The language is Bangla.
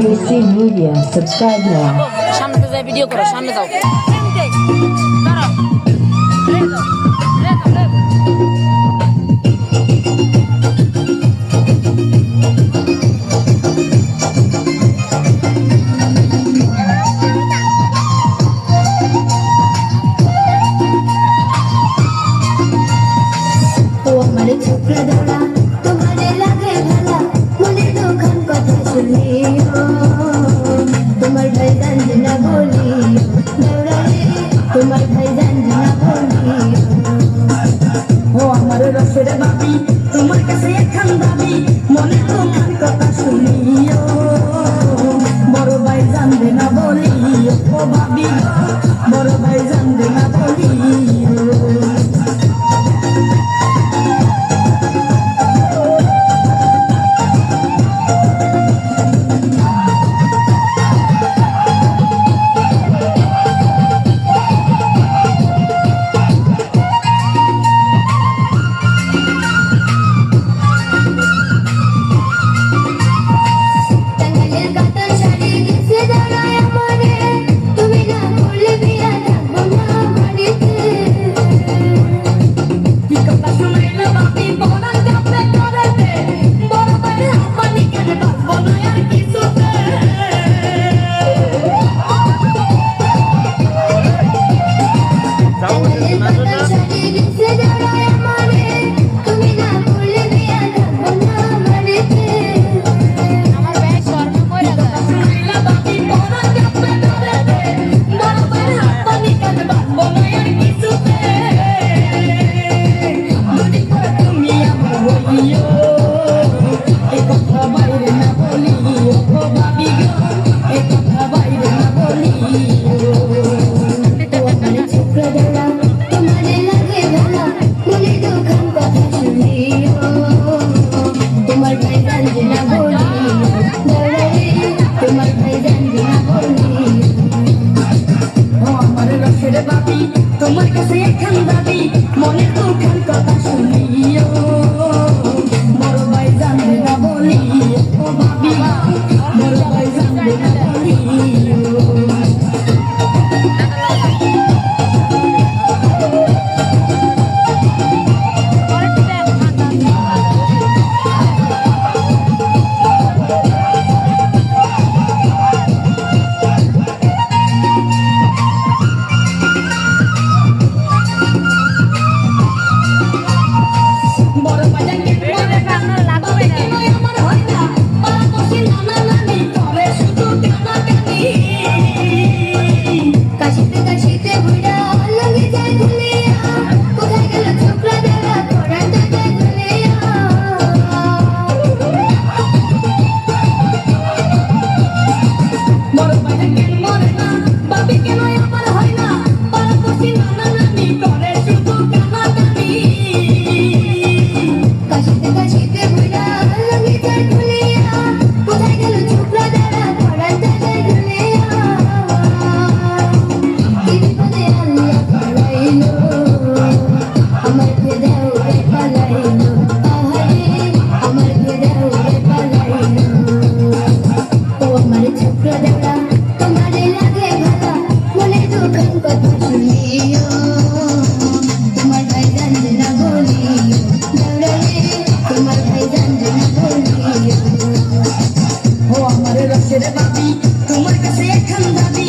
AC Media. Subscribe now. সামনে তো যাই ভিডিও করো সামনে যাও তোমারে ছোকরা ধরা তোমারে লাগে ভালা মনে দোকান কথা শুনিও তোমার ভাই জানবে না বলিও দৌড়ালে তোমার ভাই জানবে না বলিও ও আমার রসের বাবি তোমার কাছে এখন দাবি মনে দোকান কথা শুনিও বড় ভাই জানবে না বলিও ও ভাবি বড় ভাই জানবে না বলিও টাঙ্গাইলের কাতার শাড়ি গেছে দাঁড়ায় আমারে তুমি না করলে বিয়া থাকবো না বাড়িতে কি কথা শুনাইলে বাবি বড় যাবে করেতে বড় ভাই আপনি কেন বাঁচবো না আর কিছুতে টাঙ্গাইলের কাতার শাড়ি গেছে দাঁড়ায় আমারে তুমি না করলে বিয়া থাকবো না বাড়িতে আমার ভাই স্বর্ণ কইরা যায় শুনাইলে বাবি বড় যাবে করেতে বড় ভাই আপনি কেন বাঁচবো না আর কিছুতে যদি করে তুমি আমার বলিও এই কথা বাইরে না বলিও ও ভাবি গো এই কথা বাইরে না বলিও তোমারে ছোকরা ধরা তোমারে লাগে ভালা মনে দোকান কথা শুনিও তোমার ভাই জানবে না বলিও দৌড়ালে তোমার ভাই জানবে না বলিও ও আমার রসের বাবি তোমার কাছে এখন দাবি মনে দুঃখের কথা শুনিও বড় ভাই জানবে না বলিও ও ভাবি বড় ভাই জানবে না বলিও বড় বাজার কেটে পড়ে কান্না লাগবে কেন আমার হয় না পালা বসে নানা নানি করে শুধু কানাকানি কাশিতে কাশিতে বুড়া লাগে যায় গুলিয়া কোথায় গেল ছোকরা ধরা পড়ার দাদা গুলিয়া বড় বাজার কেন মরে না বাবি কেন আমার হয় না পালা বসে নানা নানি করে শুধু কানাকানি কাশিতে কাশিতে বুড়া লাগে যায় গুলিয়া কোথায় গেল ছোকরা ধরা পড়ার দাদা গুলিয়া কি বিপদে আল্লাহ পালাইলো আমার ফেদাও রে পালাইলো আহারে আমার ফেদাও রে পালাইলো ও আমার ছোকরা দেওয়া তোমারে লাগে ভালা মনে দোকান কথা শুনিও তোমার ভাই জানবে না বলিও দৌড়ালে তোমার ভাই জানবে না বলিও ও আমার রসের বাবি তোমার কাছে এখন দাবি